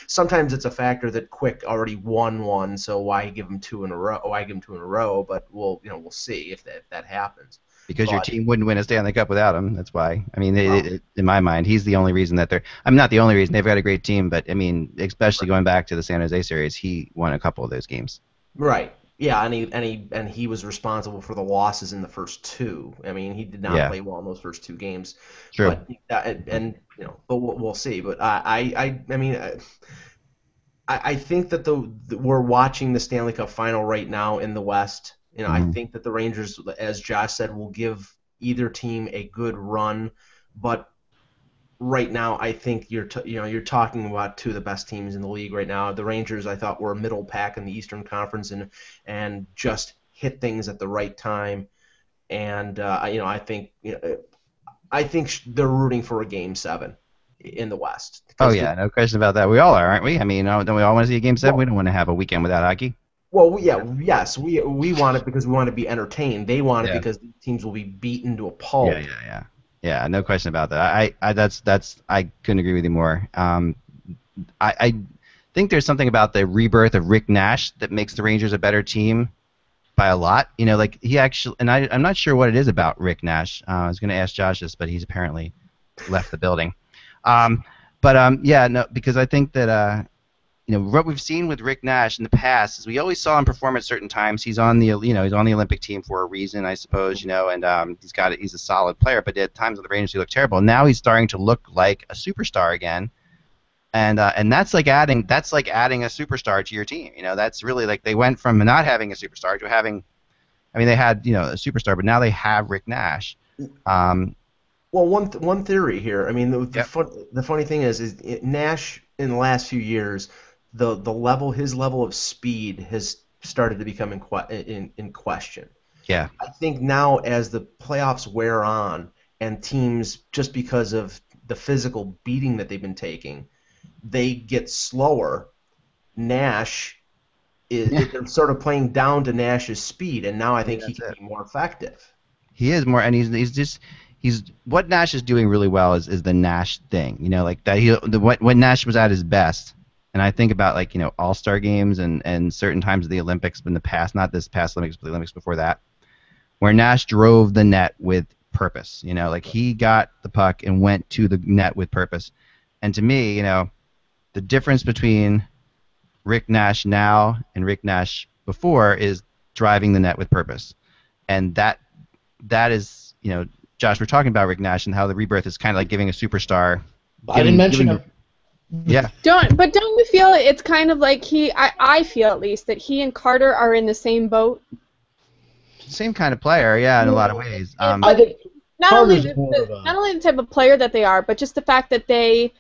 sometimes it's a factor that Quick already won one, so why give him 2 in a row? But we'll see if that happens. Because your team wouldn't win a Stanley Cup without him. That's why. I mean, in my mind, he's the only reason that they're. I'm not the only reason. They've got a great team, but I mean, especially going back to the San Jose series, he won a couple of those games. Right. Yeah, and he was responsible for the losses in the first two. I mean, he did not play well in those first two games. True. But, but we'll see. But I mean, I think that we're watching the Stanley Cup final right now in the West. I think that the Rangers, as Josh said, will give either team a good run, but right now I think you're talking about two of the best teams in the league right now. The Rangers, I thought, were a middle pack in the Eastern Conference and just hit things at the right time, and I think they're rooting for a Game 7 in the West. Oh yeah, no question about that. We all are, aren't we? I mean, don't we all want to see a Game 7? We don't want to have a weekend without hockey. Well, yes, we want it because we want to be entertained. They want it because the teams will be beaten to a pulp. Yeah, no question about that. I couldn't agree with you more. I think there's something about the rebirth of Rick Nash that makes the Rangers a better team by a lot. Like he actually, and I'm not sure what it is about Rick Nash. I was going to ask Josh this, but he's apparently left the building. Because I think that what we've seen with Rick Nash in the past is we always saw him perform at certain times. He's on the Olympic team for a reason, I suppose, and he's a solid player. But at times with the Rangers, he looked terrible. Now he's starting to look like a superstar again, and that's like adding a superstar to your team. That's really like they went from not having a superstar to having. I mean, they had a superstar, but now they have Rick Nash. Well, one theory here. I mean, the funny thing is Nash in the last few years. His level of speed has started to become in question. Yeah. I think now as the playoffs wear on and teams, just because of the physical beating that they've been taking, they get slower. Nash they're sort of playing down to Nash's speed, and now I think he can be more effective. He is more, and he's what Nash is doing really well is the Nash thing. Like that when Nash was at his best. And I think about All-Star games and certain times of the Olympics in the past, not this past Olympics, but the Olympics before that, where Nash drove the net with purpose. Like he got the puck and went to the net with purpose. And to me, the difference between Rick Nash now and Rick Nash before is driving the net with purpose. And that is, Josh, we're talking about Rick Nash and how the rebirth is kind of like giving a superstar. I didn't mention him. Yeah. Don't you feel it's kind of like I feel at least that he and Carter are in the same boat? Same kind of player, yeah, in a lot of ways. I think not only the type of player that they are, but just the fact that they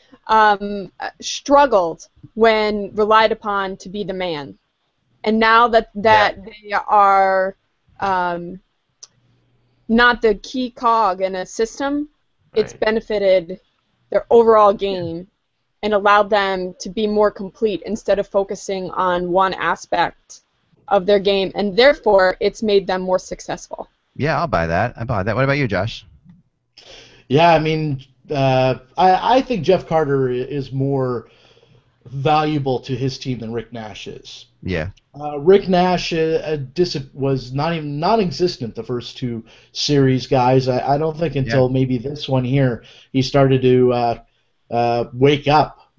struggled when relied upon to be the man, and now that they are not the key cog in a system, it's benefited their overall game. And allowed them to be more complete instead of focusing on one aspect of their game, and therefore it's made them more successful. Yeah, I'll buy that. What about you, Josh? Yeah, I mean, I think Jeff Carter is more valuable to his team than Rick Nash is. Yeah. Rick Nash was not even non-existent the first two series, guys. I don't think until maybe this one here he started to wake up,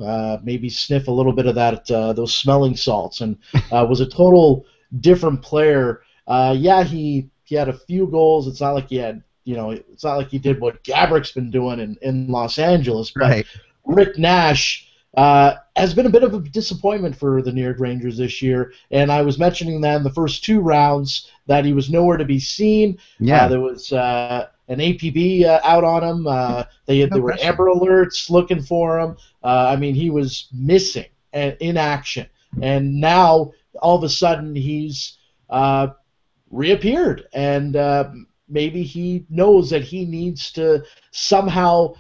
maybe sniff a little bit of that those smelling salts, and was a total different player. He had a few goals. It's not like he had, it's not like he did what Gabrick's been doing in Los Angeles. But Rick Nash has been a bit of a disappointment for the New York Rangers this year, and I was mentioning that in the first two rounds that he was nowhere to be seen. Yeah. There was an APB out on him. There were Amber Alerts looking for him. I mean, he was missing in action. And now, all of a sudden, he's reappeared. And maybe he knows that he needs to somehow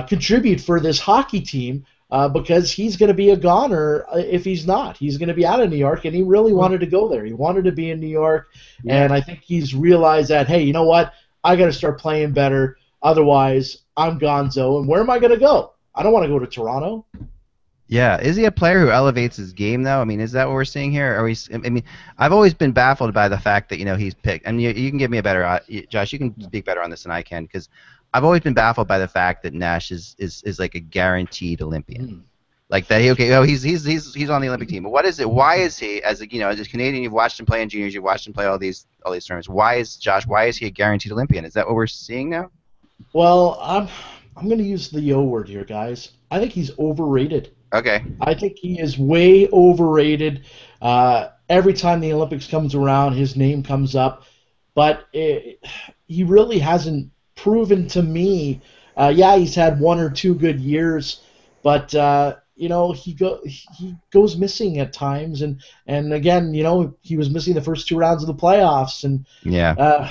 contribute for this hockey team because he's going to be a goner if he's not. He's going to be out of New York, and he really wanted to go there. He wanted to be in New York, and I think he's realized that, hey, you know what? I got to start playing better. Otherwise, I'm gonzo. And where am I going to go? I don't want to go to Toronto. Yeah, is he a player who elevates his game though? I mean, is that what we're seeing here? Are we? I mean, I've always been baffled by the fact that he's picked. And you can give me a better, Josh. You can speak better on this than I can because I've always been baffled by the fact that Nash is like a guaranteed Olympian. Like that, he's on the Olympic team. But what is it? Why is he as a Canadian? You've watched him play in juniors. You've watched him play all these tournaments. Why is he a guaranteed Olympian? Is that what we're seeing now? Well, I'm going to use the yo word here, guys. I think he's overrated. Okay. I think he is way overrated. Every time the Olympics comes around, his name comes up, but he really hasn't proven to me. Yeah, he's had 1 or 2 good years, but he goes missing at times, and again, he was missing the first 2 rounds of the playoffs, and yeah,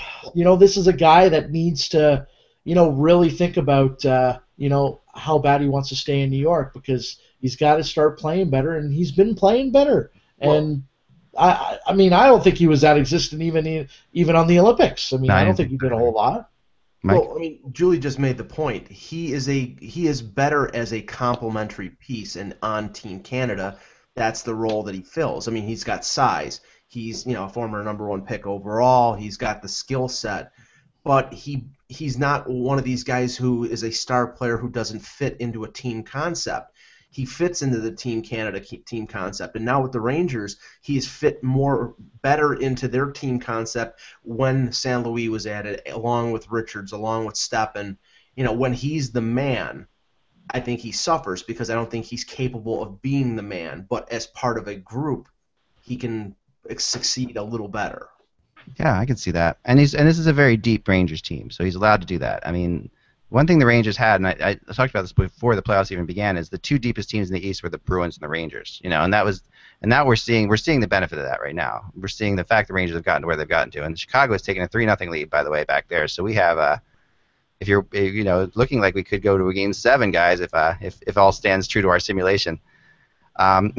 this is a guy that needs to really think about how bad he wants to stay in New York, because he's got to start playing better, and he's been playing better. And I mean, I don't think he was that existent even on the Olympics. I mean, I don't think he did a whole lot. Mike? Well, I mean, Julie just made the point. He is better as a complementary piece, and on Team Canada, that's the role that he fills. I mean, he's got size. He's a former #1 pick overall. He's got the skill set, but he's not one of these guys who is a star player who doesn't fit into a team concept. He fits into the Team Canada team concept, and now with the Rangers, he's fit better into their team concept when St. Louis was added, along with Richards, along with Steppen. When he's the man, I think he suffers because I don't think he's capable of being the man. But as part of a group, he can succeed a little better. Yeah, I can see that. And this is a very deep Rangers team, so he's allowed to do that. I mean, one thing the Rangers had, and I talked about this before the playoffs even began, is the 2 deepest teams in the East were the Bruins and the Rangers. And now we're seeing the benefit of that right now. We're seeing the fact the Rangers have gotten to where they've gotten to, and Chicago has taken a 3-0 lead, by the way, back there. So we have if you're looking like we could go to a Game 7, guys, if all stands true to our simulation. But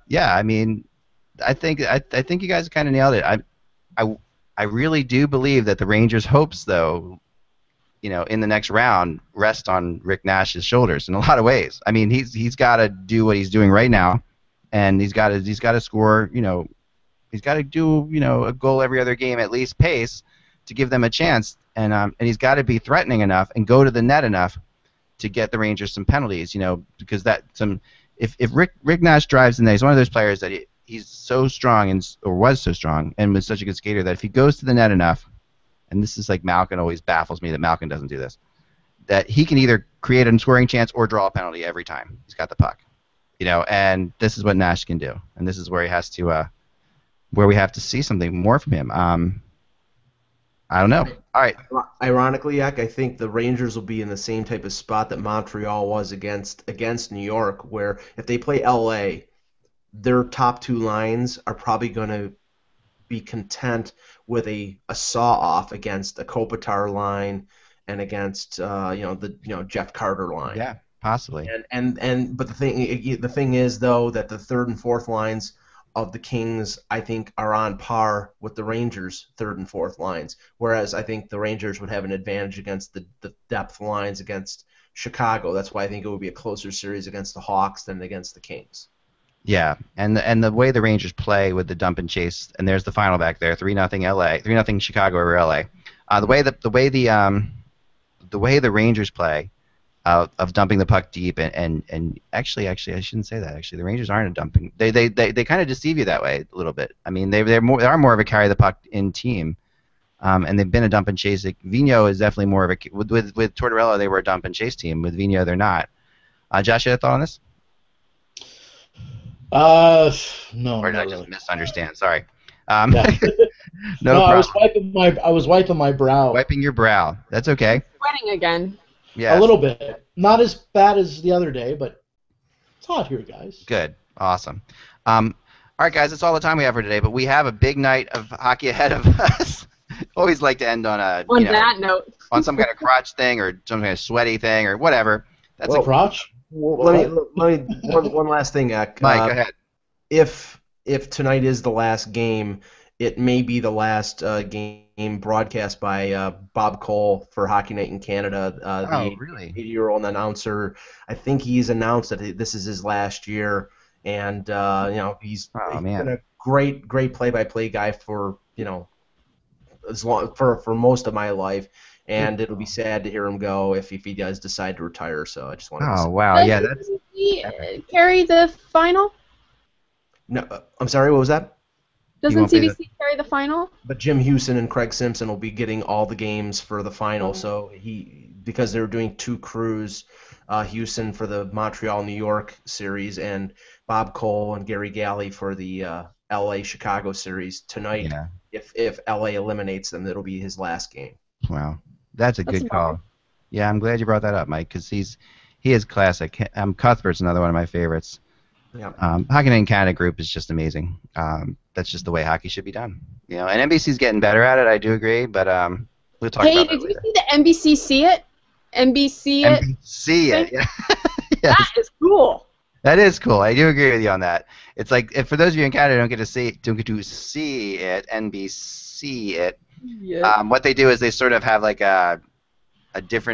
yeah, I mean, I think you guys kind of nailed it. I really do believe that the Rangers' hopes, though, in the next round, rest on Rick Nash's shoulders in a lot of ways. I mean, he's got to do what he's doing right now, and he's got to score. He's got to do a goal every other game at least pace to give them a chance, and he's got to be threatening enough and go to the net enough to get the Rangers some penalties. Because if Rick Nash drives the net, he's one of those players that he's so strong or was so strong and was such a good skater that if he goes to the net enough, and this is like Malkin always baffles me that Malkin doesn't do this, that he can either create a scoring chance or draw a penalty every time he's got the puck. And this is what Nash can do, and this is where he has to where we have to see something more from him. I don't know. All right. Ironically, Yak, I think the Rangers will be in the same type of spot that Montreal was against New York, where if they play LA, their top 2 lines are probably going to be content with a saw-off against a Kopitar line and against Jeff Carter line. Yeah, possibly. But the thing is, though, that the 3rd and 4th lines of the Kings, I think, are on par with the Rangers' 3rd and 4th lines, whereas I think the Rangers would have an advantage against the depth lines against Chicago. That's why I think it would be a closer series against the Hawks than against the Kings. Yeah, and the way the Rangers play with the dump and chase, and there's the final back there, 3-0 LA, 3-0 Chicago over LA. The way the Rangers play, of dumping the puck deep and actually I shouldn't say that. Actually, the Rangers aren't a dumping. They kind of deceive you that way a little bit. I mean, they are more of a carry the puck in team, and they've been a dump and chase. Vigneault is definitely more of a with Tortorella. They were a dump and chase team. With Vigneault, they're not. Josh, you had a thought on this? No. Or did I just really misunderstand? Sorry. Yeah. No, I was wiping my brow. Wiping your brow. That's okay. Sweating again. Yeah. A little bit. Not as bad as the other day, but it's hot here, guys. Good. Awesome. All right, guys. That's all the time we have for today. But we have a big night of hockey ahead of us. Always like to end on that note. on some kind of crotch thing or some kind of sweaty thing or whatever. That's a crotch. Well, let me one last thing, Ek. Mike, go ahead. If tonight is the last game, it may be the last game broadcast by Bob Cole for Hockey Night in Canada. The Really? 80-year-old announcer. I think he's announced that this is his last year, and he's been a great play-by-play guy for as long for most of my life. And it'll be sad to hear him go if he does decide to retire. So I just wanted to say. Oh, wow. Yeah, that's... Does he carry the final? No, I'm sorry, what was that? Doesn't CBC carry the final? But Jim Houston and Craig Simpson will be getting all the games for the final. So because they're doing two crews, Houston for the Montreal-New York series and Bob Cole and Gary Galley for the LA-Chicago series tonight. Yeah. If LA eliminates them, it'll be his last game. Wow. That's a good call. Yeah, I'm glad you brought that up, Mike, because he is classic. Cuthbert's another one of my favorites. Yeah. Hockey Night in Canada group is just amazing. That's just the way hockey should be done. And NBC's getting better at it. I do agree, but we'll talk about that later. Hey, did you see the NBC See It? NBC It? NBC It, yeah. Yes. That is cool. That is cool. I do agree with you on that. It's like, for those of you in Canada who don't get to see it, NBC It. Yeah. What they do is they sort of have like a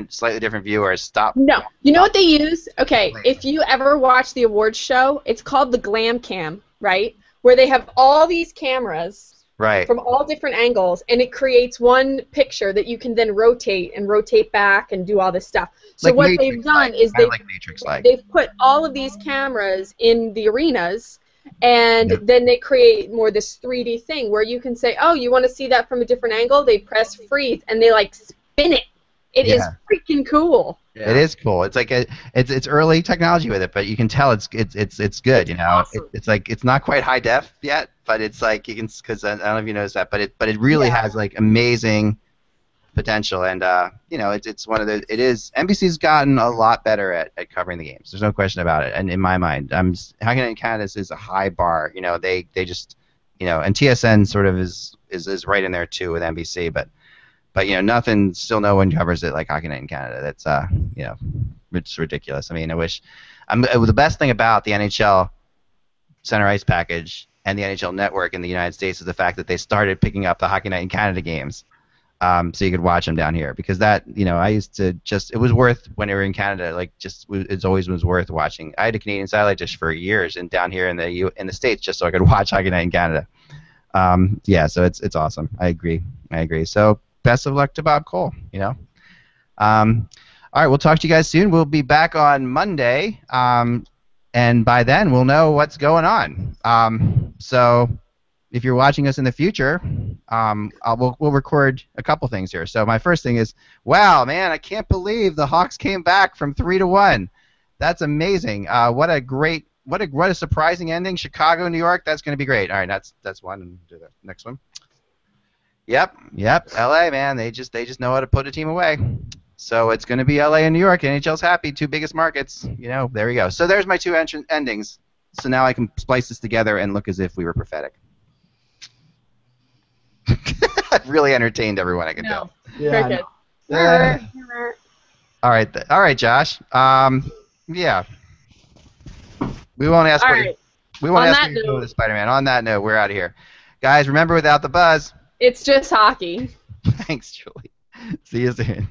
slightly different view or a stop. No, you know what they use? Okay, if you ever watch the awards show, it's called the Glam Cam, right? Where they have all these cameras from all different angles, and it creates one picture that you can then rotate back and do all this stuff. So like what they've done is they've put all of these cameras in the arenas. And then they create more this 3D thing where you can say, oh, you want to see that from a different angle? They press freeze and they like spin it. It is freaking cool. Yeah. It is cool. It's like it's early technology with it, but you can tell it's good. Awesome. It's like it's not quite high def yet, but it's like you can, because I don't know if you noticed that, but it really has like amazing potential, and it's one of the NBC's gotten a lot better at covering the games. There's no question about it. And in my mind, Hockey Night in Canada is a high bar. They just and TSN sort of is right in there too with NBC, but no one covers it like Hockey Night in Canada. That's it's ridiculous. I mean, I wish the best thing about the NHL Center Ice package and the NHL Network in the United States is the fact that they started picking up the Hockey Night in Canada games. So you could watch them down here, because that I used to it was worth when they were in Canada, it always was worth watching. I had a Canadian satellite dish for years, and down here in the States, just so I could watch Hockey Night in Canada. So it's awesome. I agree. So best of luck to Bob Cole. All right, we'll talk to you guys soon. We'll be back on Monday, and by then we'll know what's going on. So if you're watching us in the future, we'll record a couple things here. So my first thing is, wow, man, I can't believe the Hawks came back from 3-1. That's amazing. What a surprising ending. Chicago, New York, that's going to be great. All right, that's one. And do the next one. Yep. LA, man, they just know how to put a team away. So it's going to be LA and New York. NHL's happy, two biggest markets. There we go. So there's my two endings. So now I can splice this together and look as if we were prophetic. I've really entertained everyone, I can tell. Yeah. Very good. All right, Josh. Yeah. We won't ask. We won't ask you to do with Spider-Man. On that note, we're out of here, guys. Remember, without the buzz, it's just hockey. Thanks, Julie. See you soon.